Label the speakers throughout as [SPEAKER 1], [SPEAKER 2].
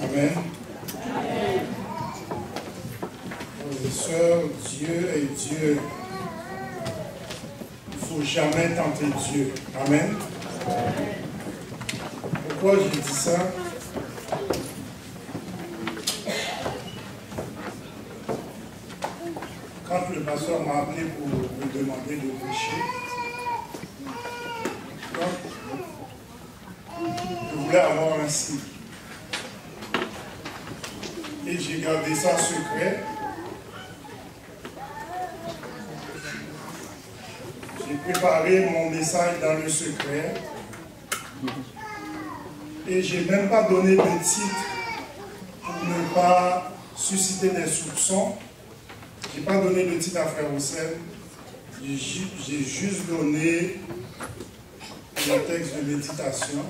[SPEAKER 1] Amen. Frères et sœurs, Dieu est Dieu. Il ne faut jamais tenter Dieu. Amen. Pourquoi je dis ça? Quand le pasteur m'a appelé pour me demander de prêcher, je voulais avoir un signe. Et j'ai gardé ça secret. J'ai préparé mon message dans le secret. Et je n'ai même pas donné de titre pour ne pas susciter des soupçons. Je n'ai pas donné de titre à Frère Roussel. J'ai juste donné le texte de méditation.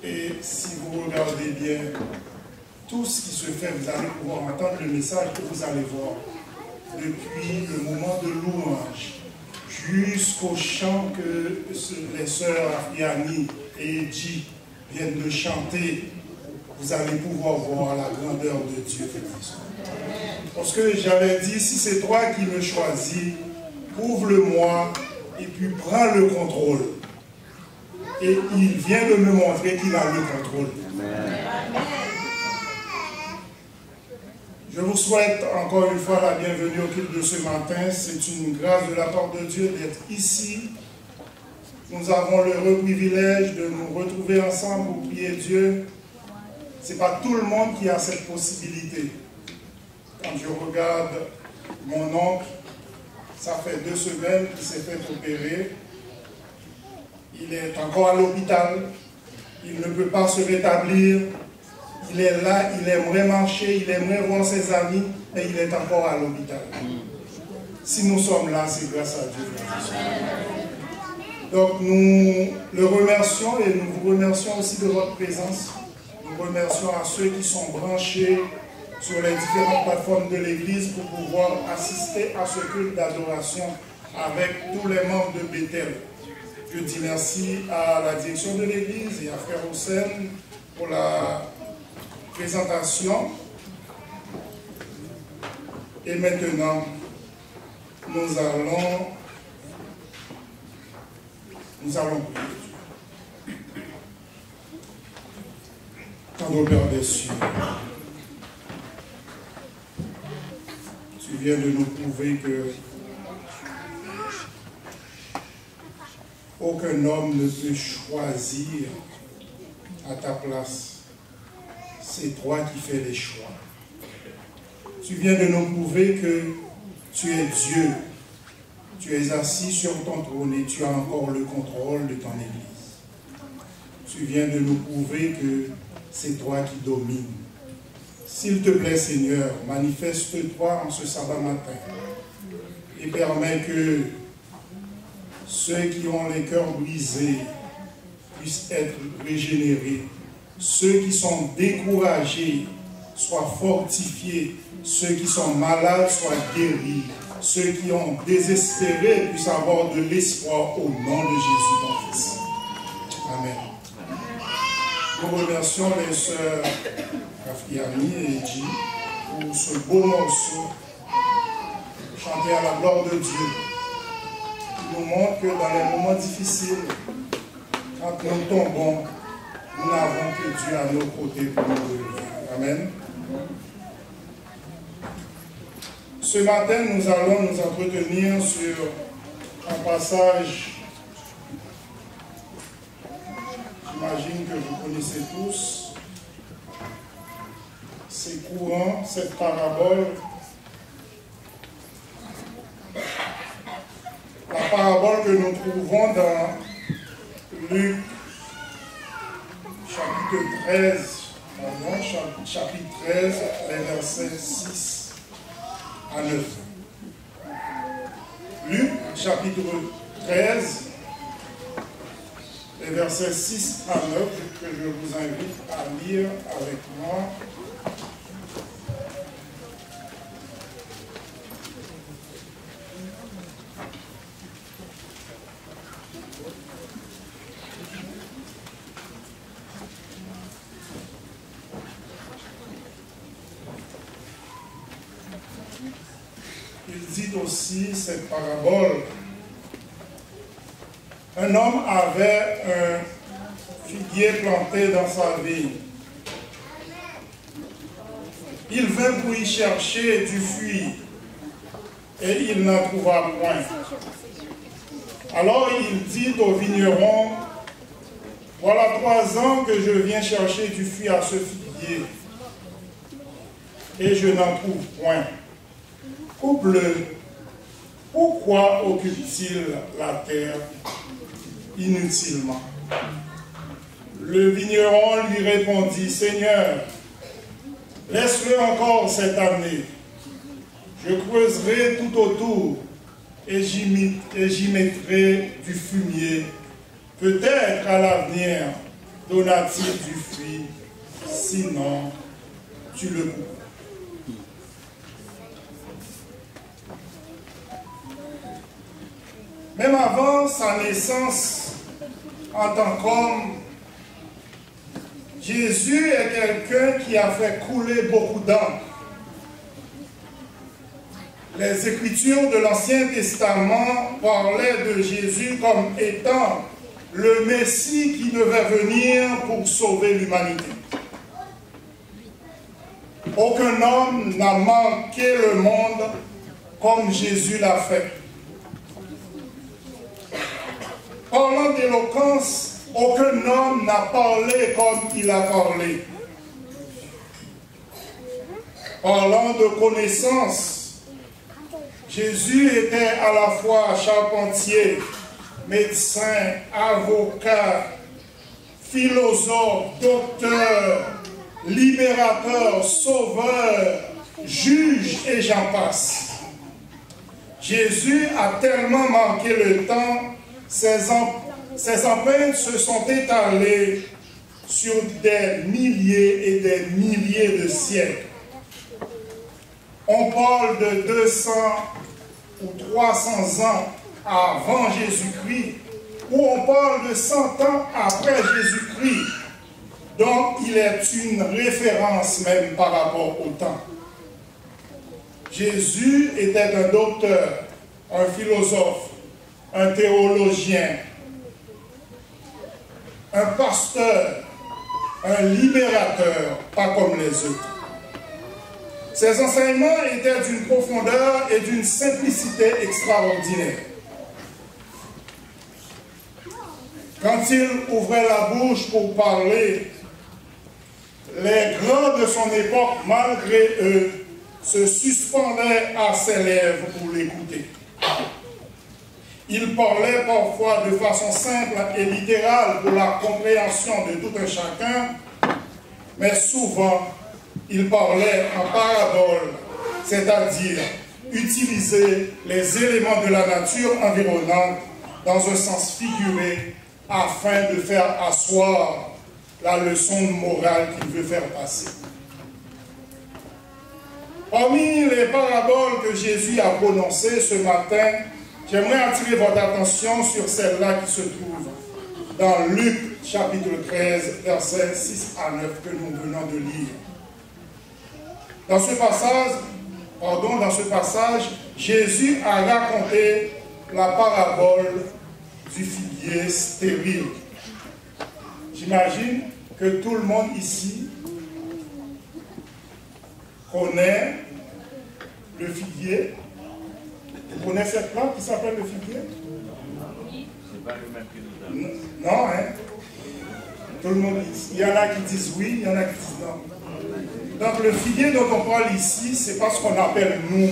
[SPEAKER 1] Et si vous regardez bien tout ce qui se fait, vous allez pouvoir entendre le message que vous allez voir. depuis le moment de louange jusqu'au chant que les sœurs Afriani et Edji viennent de chanter, vous allez pouvoir voir la grandeur de Dieu. Parce que j'avais dit, si c'est toi qui me choisis, ouvre-le-moi et puis prends le contrôle. Et il vient de me montrer qu'il a le contrôle. Je vous souhaite encore une fois la bienvenue au culte de ce matin. C'est une grâce de la part de Dieu d'être ici. Nous avons l'heureux privilège de nous retrouver ensemble pour prier Dieu. Ce n'est pas tout le monde qui a cette possibilité. Quand je regarde mon oncle, ça fait 2 semaines qu'il s'est fait opérer. Il est encore à l'hôpital. Il ne peut pas se rétablir. Il est là, il aimerait marcher, il aimerait voir ses amis, mais il est encore à l'hôpital. Si nous sommes là, c'est grâce à Dieu. Donc nous le remercions et nous vous remercions aussi de votre présence. Nous remercions à ceux qui sont branchés sur les différentes plateformes de l'Église pour pouvoir assister à ce culte d'adoration avec tous les membres de Bethel. Je dis merci à la direction de l'Église et à Frère Hossein pour la présentation. Et maintenant, nous allons prier. Tendre Père des cieux, tu viens de nous prouver que aucun homme ne peut choisir à ta place. C'est toi qui fais les choix. Tu viens de nous prouver que tu es Dieu. Tu es assis sur ton trône et tu as encore le contrôle de ton Église. Tu viens de nous prouver que c'est toi qui domines. S'il te plaît, Seigneur, manifeste-toi en ce sabbat matin et permets que ceux qui ont les cœurs brisés puissent être régénérés. Ceux qui sont découragés soient fortifiés. Ceux qui sont malades soient guéris. Ceux qui ont désespéré puissent avoir de l'espoir au nom de Jésus, ton Fils. Amen. Nous remercions les sœurs Afriani et Edji pour ce beau morceau chanté à la gloire de Dieu. Il nous montre que dans les moments difficiles, quand nous tombons, nous n'avons que Dieu à nos côtés pour nous relever. Amen. Ce matin, nous allons nous entretenir sur un passage, j'imagine que vous connaissez tous. C'est courant, cette parabole. La parabole que nous trouvons dans Luc chapitre 13, les versets 6 à 9. Luc, chapitre 13, les versets 6 à 9, que je vous invite à lire avec moi. Il dit aussi cette parabole. Un homme avait un figuier planté dans sa vigne. Il vint pour y chercher du fruit et il n'en trouva point. Alors il dit au vigneron, voilà 3 ans que je viens chercher du fruit à ce figuier et je n'en trouve point. Coupe-le, pourquoi occupe-t-il la terre inutilement? Le vigneron lui répondit, Seigneur, laisse-le encore cette année. Je creuserai tout autour et j'y mettrai du fumier. Peut-être à l'avenir donna-t-il du fruit, sinon tu le coupes. Même avant sa naissance en tant qu'homme, Jésus est quelqu'un qui a fait couler beaucoup d'encre. Les Écritures de l'Ancien Testament parlaient de Jésus comme étant le Messie qui devait venir pour sauver l'humanité. Aucun homme n'a manqué le monde comme Jésus l'a fait. Parlant d'éloquence, aucun homme n'a parlé comme il a parlé. Parlant de connaissance, Jésus était à la fois charpentier, médecin, avocat, philosophe, docteur, libérateur, sauveur, juge et j'en passe. Jésus a tellement manqué le temps, ses empreintes se sont étalées sur des milliers et des milliers de siècles. On parle de 200 ou 300 ans avant Jésus-Christ, ou on parle de 100 ans après Jésus-Christ. Donc, il est une référence même par rapport au temps. Jésus était un docteur, un philosophe, un théologien, un pasteur, un libérateur, pas comme les autres. Ses enseignements étaient d'une profondeur et d'une simplicité extraordinaire. Quand il ouvrait la bouche pour parler, les grands de son époque, malgré eux, se suspendaient à ses lèvres pour l'écouter. Il parlait parfois de façon simple et littérale pour la compréhension de tout un chacun, mais souvent, il parlait en parabole, c'est-à-dire utiliser les éléments de la nature environnante dans un sens figuré afin de faire asseoir la leçon morale qu'il veut faire passer. Parmi les paraboles que Jésus a prononcées ce matin, j'aimerais attirer votre attention sur celle-là qui se trouve dans Luc chapitre 13, versets 6 à 9 que nous venons de lire. Dans ce passage, Jésus a raconté la parabole du figuier stérile. J'imagine que tout le monde ici connaît le figuier. Vous connaissez cette plante qui s'appelle le figuier? C'est pas le même que nous avons. Non, hein? Tout le monde dit. Il y en a qui disent oui, il y en a qui disent non. Donc le figuier dont on parle ici, c'est pas ce qu'on appelle nous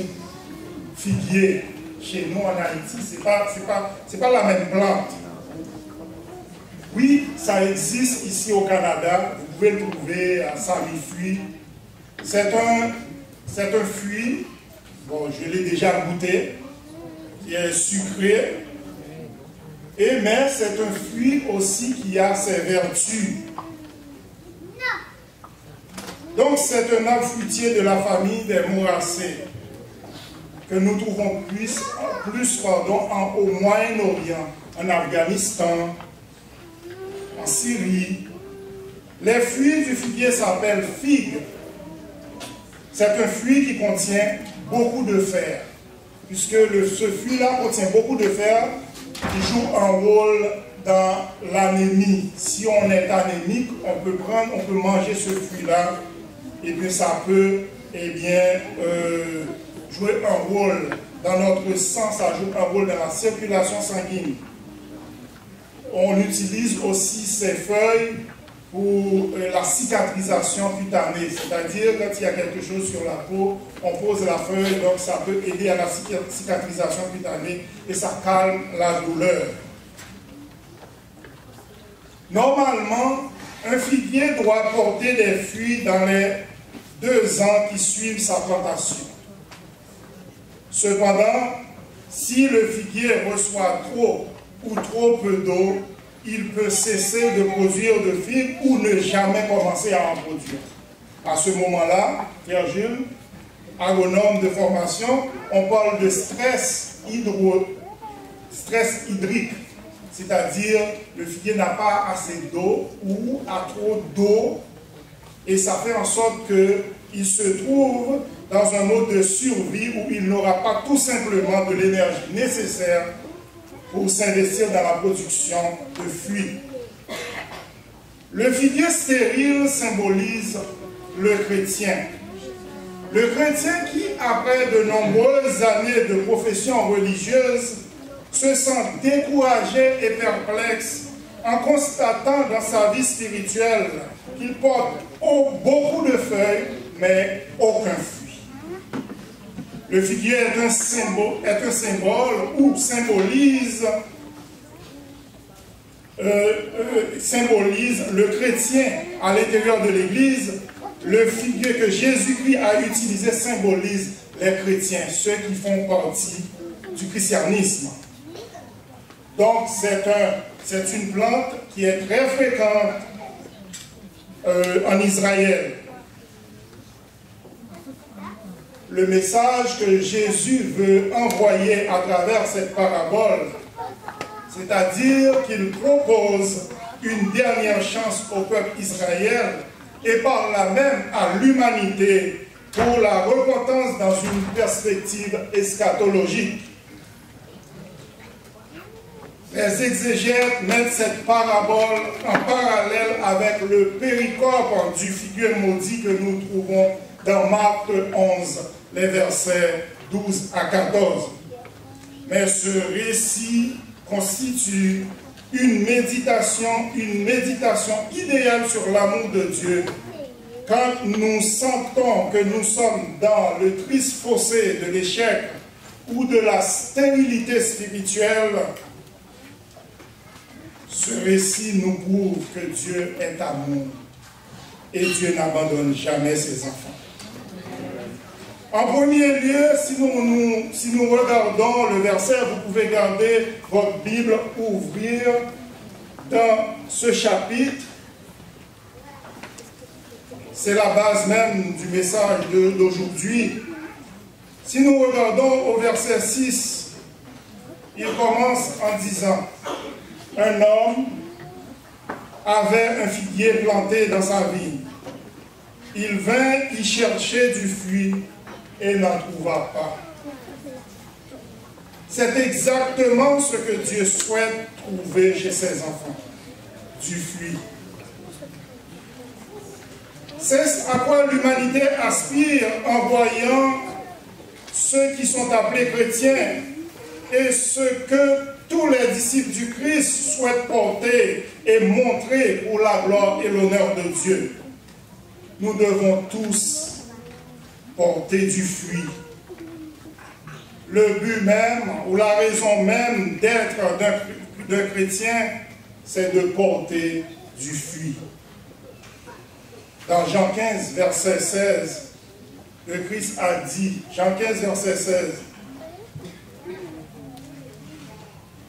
[SPEAKER 1] figuier chez nous en Haïti. C'est pas la même plante. Oui, ça existe ici au Canada. Vous pouvez le trouver à Saint-Louis. C'est un fruit, bon, je l'ai déjà goûté, qui est sucré, mais c'est un fruit aussi qui a ses vertus. Donc c'est un arbre fruitier de la famille des Moracées, que nous trouvons au Moyen-Orient, en Afghanistan, en Syrie. Les fruits du figuier s'appellent figues. C'est un fruit qui contient beaucoup de fer, puisque ce fruit-là contient beaucoup de fer qui joue un rôle dans l'anémie. Si on est anémique, on peut manger ce fruit-là, et puis ça peut jouer un rôle dans notre sang, ça joue un rôle dans la circulation sanguine. On utilise aussi ces feuilles pour la cicatrisation cutanée, c'est-à-dire quand il y a quelque chose sur la peau, on pose la feuille, donc ça peut aider à la cicatrisation cutanée et ça calme la douleur. Normalement, un figuier doit porter des fruits dans les 2 ans qui suivent sa plantation. Cependant, si le figuier reçoit trop ou trop peu d'eau, il peut cesser de produire de figues ou ne jamais commencer à en produire. À ce moment-là, Frère Jules, agronome de formation, on parle de stress stress hydrique, c'est-à-dire le figuier n'a pas assez d'eau ou a trop d'eau, et ça fait en sorte qu'il se trouve dans un mode de survie où il n'aura pas tout simplement de l'énergie nécessaire pour s'investir dans la production de fruits. Le figuier stérile symbolise le chrétien. Le chrétien qui, après de nombreuses années de profession religieuse, se sent découragé et perplexe en constatant dans sa vie spirituelle qu'il porte beaucoup de feuilles, mais aucun fruit. Le figuier est un symbole ou symbolise le chrétien à l'intérieur de l'Église. Le figuier que Jésus-Christ a utilisé symbolise les chrétiens, ceux qui font partie du christianisme. Donc c'est une plante qui est très fréquente en Israël. Le message que Jésus veut envoyer à travers cette parabole, c'est-à-dire qu'il propose une dernière chance au peuple israélien et par là même à l'humanité pour la repentance dans une perspective eschatologique. Les exégètes mettent cette parabole en parallèle avec le péricope du figuier maudit que nous trouvons dans Marc 11, les versets 12 à 14. Mais ce récit constitue une méditation idéale sur l'amour de Dieu. Quand nous sentons que nous sommes dans le triste fossé de l'échec ou de la stérilité spirituelle, ce récit nous prouve que Dieu est amour et Dieu n'abandonne jamais ses enfants. En premier lieu, si nous regardons le verset, vous pouvez garder votre Bible, ouvrir dans ce chapitre. C'est la base même du message d'aujourd'hui. Si nous regardons au verset 6, il commence en disant « Un homme avait un figuier planté dans sa vigne. Il vint y chercher du fruit et n'en trouva pas. » C'est exactement ce que Dieu souhaite trouver chez ses enfants, du fruit. C'est à quoi l'humanité aspire en voyant ceux qui sont appelés chrétiens et ce que tous les disciples du Christ souhaitent porter et montrer pour la gloire et l'honneur de Dieu. Nous devons tous porter du fruit. Le but même, ou la raison même d'être d'un chrétien, c'est de porter du fruit. Dans Jean 15, verset 16, le Christ a dit, Jean 15, verset 16,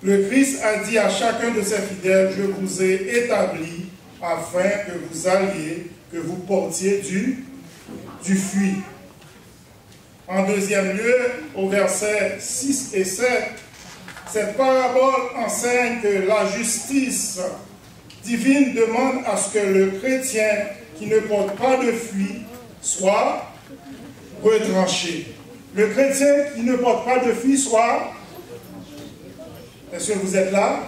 [SPEAKER 1] le Christ a dit à chacun de ses fidèles, je vous ai établi afin que vous alliez, que vous portiez du fruit. En deuxième lieu, au verset 6 et 7, cette parabole enseigne que la justice divine demande à ce que le chrétien qui ne porte pas de fruit soit retranché. Le chrétien qui ne porte pas de fruit soit... Est-ce que vous êtes là?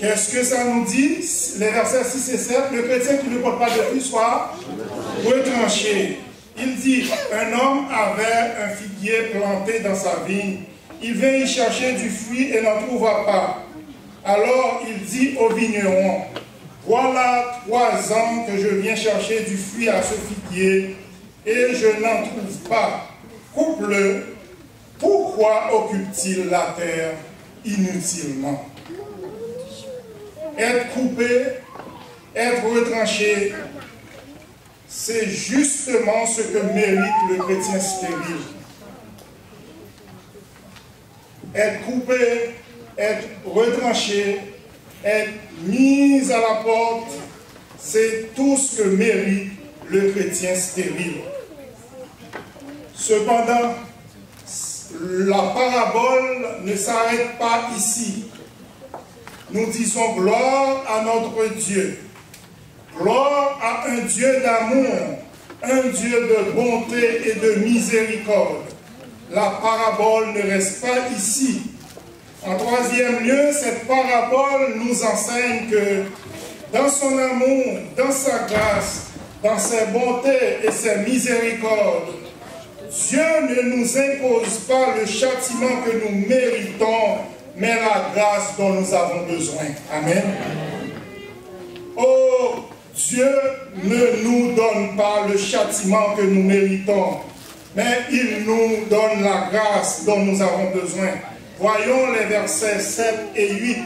[SPEAKER 1] Qu'est-ce que ça nous dit? Les versets 6 et 7, le chrétien qui ne porte pas de fruit soit retranché. Il dit, un homme avait un figuier planté dans sa vigne. Il vint y chercher du fruit et n'en trouva pas. Alors il dit au vigneron, voilà 3 ans que je viens chercher du fruit à ce figuier et je n'en trouve pas. Coupe-le. Pourquoi occupe-t-il la terre inutilement? Être coupé, être retranché, c'est justement ce que mérite le chrétien stérile. Être coupé, être retranché, être mis à la porte, c'est tout ce que mérite le chrétien stérile. Cependant, la parabole ne s'arrête pas ici. Nous disons gloire à notre Dieu. Gloire à un Dieu d'amour, un Dieu de bonté et de miséricorde. La parabole ne reste pas ici. En troisième lieu, cette parabole nous enseigne que dans son amour, dans sa grâce, dans ses bontés et ses miséricordes, Dieu ne nous impose pas le châtiment que nous méritons, mais la grâce dont nous avons besoin. Amen. Oh, Dieu ne nous donne pas le châtiment que nous méritons, mais il nous donne la grâce dont nous avons besoin. Voyons les versets 7 et 8.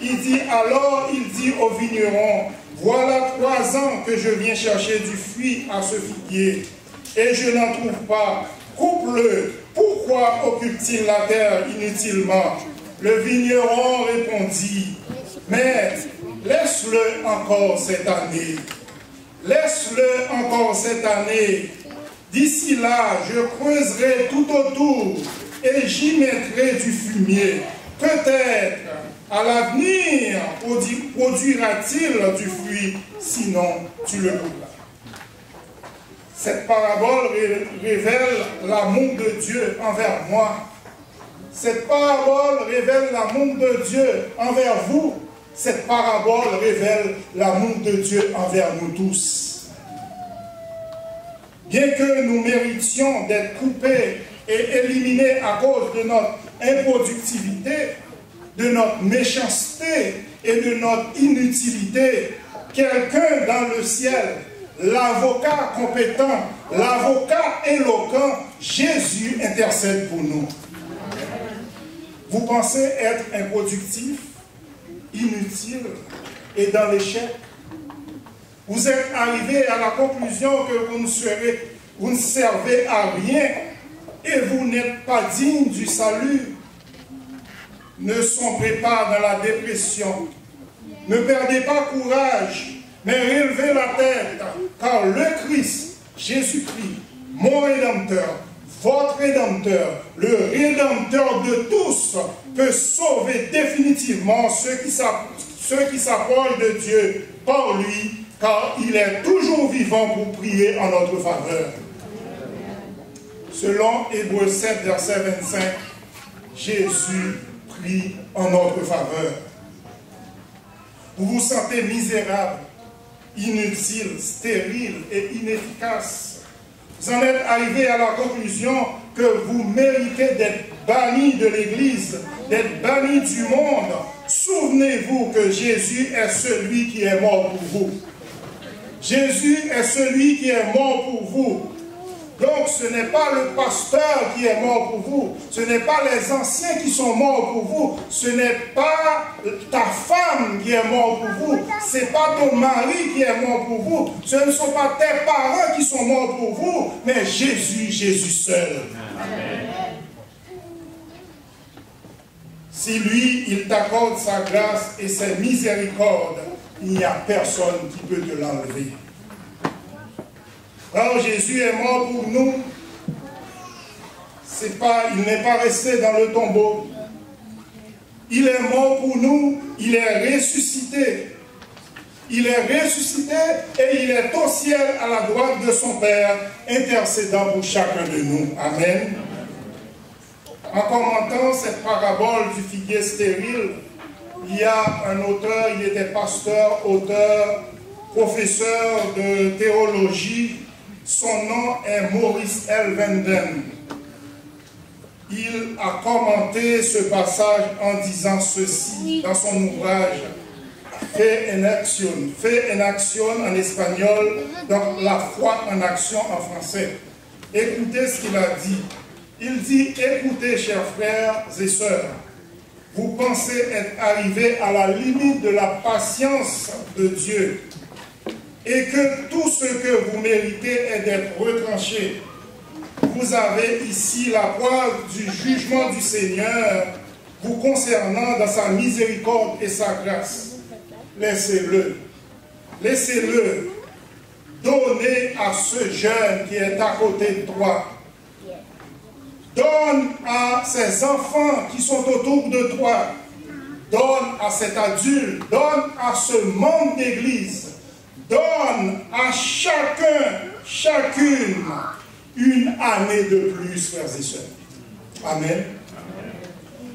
[SPEAKER 1] Il dit, alors il dit au vigneron, voilà 3 ans que je viens chercher du fruit à ce figuier, et je n'en trouve pas. Coupe-le, pourquoi occupe-t-il la terre inutilement? Le vigneron répondit, mais laisse-le encore cette année. Laisse-le encore cette année. D'ici là, je creuserai tout autour et j'y mettrai du fumier. Peut-être, à l'avenir, produira-t-il du fruit, sinon tu le couperas. Cette parabole révèle l'amour de Dieu envers moi. Cette parabole révèle l'amour de Dieu envers vous. Cette parabole révèle l'amour de Dieu envers nous tous. Bien que nous méritions d'être coupés et éliminés à cause de notre improductivité, de notre méchanceté et de notre inutilité, quelqu'un dans le ciel, l'avocat compétent, l'avocat éloquent, Jésus intercède pour nous. Vous pensez être improductif, inutile et dans l'échec? Vous êtes arrivé à la conclusion que vous ne servez à rien et vous n'êtes pas digne du salut. Ne sombrez pas dans la dépression. Ne perdez pas courage, mais relevez la tête, car le Christ, Jésus-Christ, mon Rédempteur, votre Rédempteur, le Rédempteur de tous, peut sauver définitivement ceux qui s'approchent de Dieu par lui, car il est toujours vivant pour prier en notre faveur. Selon Hébreux 7, verset 25, Jésus prie en notre faveur. Vous vous sentez misérable, inutile, stérile et inefficace. Vous en êtes arrivé à la conclusion que vous méritez d'être banni de l'Église, d'être banni du monde. Souvenez-vous que Jésus est celui qui est mort pour vous. Jésus est celui qui est mort pour vous. Donc ce n'est pas le pasteur qui est mort pour vous, ce n'est pas les anciens qui sont morts pour vous, ce n'est pas ta femme qui est mort pour vous, ce n'est pas ton mari qui est mort pour vous, ce ne sont pas tes parents qui sont morts pour vous, mais Jésus, Jésus seul. Amen. Si lui, il t'accorde sa grâce et ses miséricordes, il n'y a personne qui peut te l'enlever. Alors Jésus est mort pour nous. Il n'est pas resté dans le tombeau. Il est mort pour nous. Il est ressuscité. Il est ressuscité et il est au ciel à la droite de son Père, intercédant pour chacun de nous. Amen. En commentant cette parabole du figuier stérile, il y a un auteur, il était pasteur, auteur, professeur de théologie. Son nom est Maurice L. Vanden. Il a commenté ce passage en disant ceci dans son ouvrage Fe en action en espagnol, donc la foi en action en français. Écoutez ce qu'il a dit. Il dit, écoutez chers frères et sœurs, vous pensez être arrivés à la limite de la patience de Dieu et que tout ce que vous méritez est d'être retranché. Vous avez ici la preuve du jugement du Seigneur vous concernant dans sa miséricorde et sa grâce. Laissez-le. Laissez-le. Donnez à ce jeune qui est à côté de toi. Donne à ces enfants qui sont autour de toi. Donne à cet adulte. Donne à ce monde d'église. Donne à chacun, chacune, une année de plus, frères et sœurs. Amen.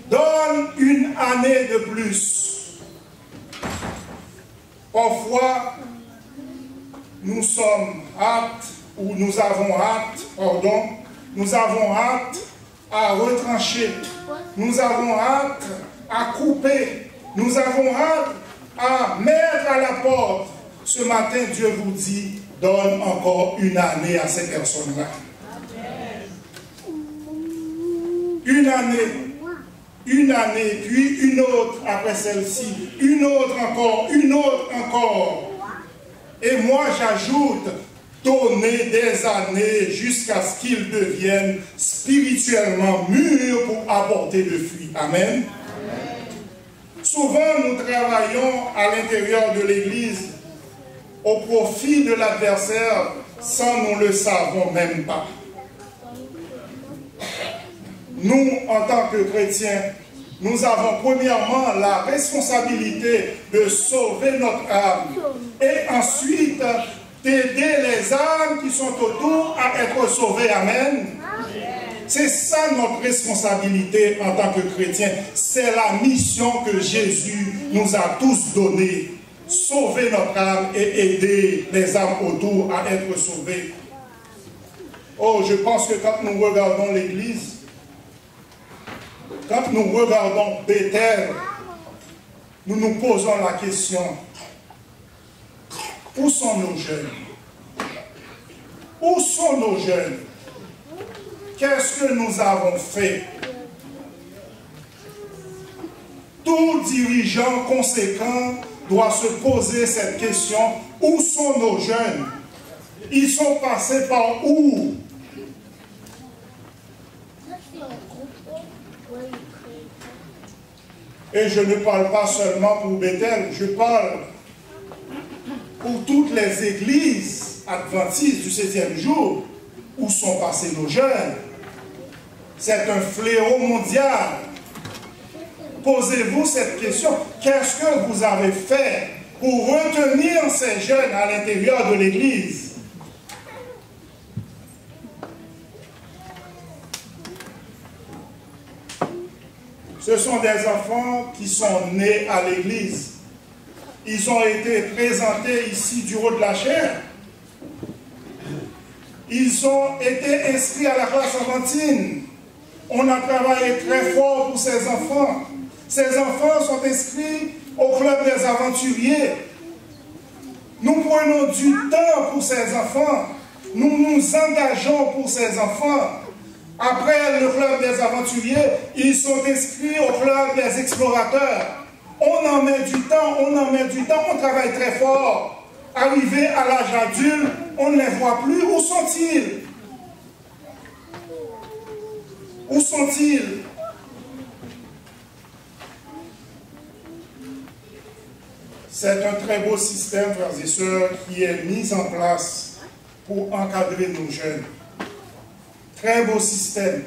[SPEAKER 1] Donne une année de plus. Parfois, nous sommes aptes, ou nous avons hâte à retrancher. Nous avons hâte à couper. Nous avons hâte à mettre à la porte. Ce matin, Dieu vous dit, donne encore une année à ces personnes-là. Une année, puis une autre après celle-ci, une autre encore. Et moi, j'ajoute, donner des années jusqu'à ce qu'ils deviennent spirituellement mûrs pour apporter le fruit. Amen. Souvent, nous travaillons à l'intérieur de l'Église au profit de l'adversaire sans nous le savons même pas. Nous, en tant que chrétiens, nous avons premièrement la responsabilité de sauver notre âme et ensuite d'aider les âmes qui sont autour à être sauvées. Amen. C'est ça notre responsabilité en tant que chrétiens. C'est la mission que Jésus nous a tous donnée. Sauver notre âme et aider les âmes autour à être sauvées. Oh, je pense que quand nous regardons l'Église, quand nous regardons Bethel, nous nous posons la question, où sont nos jeunes? Où sont nos jeunes? Qu'est-ce que nous avons fait? Tout dirigeant conséquent doit se poser cette question, où sont nos jeunes? Ils sont passés par où? Et je ne parle pas seulement pour Bethel, je parle pour toutes les églises adventistes du 7e jour, où sont passés nos jeunes. C'est un fléau mondial. Posez-vous cette question. Qu'est-ce que vous avez fait pour retenir ces jeunes à l'intérieur de l'Église? Ce sont des enfants qui sont nés à l'Église. Ils ont été présentés ici du haut de la chair. Ils ont été inscrits à la classe enfantine. On a travaillé très fort pour ces enfants. Ces enfants sont inscrits au club des aventuriers. Nous prenons du temps pour ces enfants. Nous nous engageons pour ces enfants. Après le club des aventuriers, ils sont inscrits au club des explorateurs. On en met du temps, on travaille très fort. Arrivé à l'âge adulte, on ne les voit plus. Où sont-ils? Où sont-ils? C'est un très beau système, frères et sœurs, qui est mis en place pour encadrer nos jeunes. Très beau système.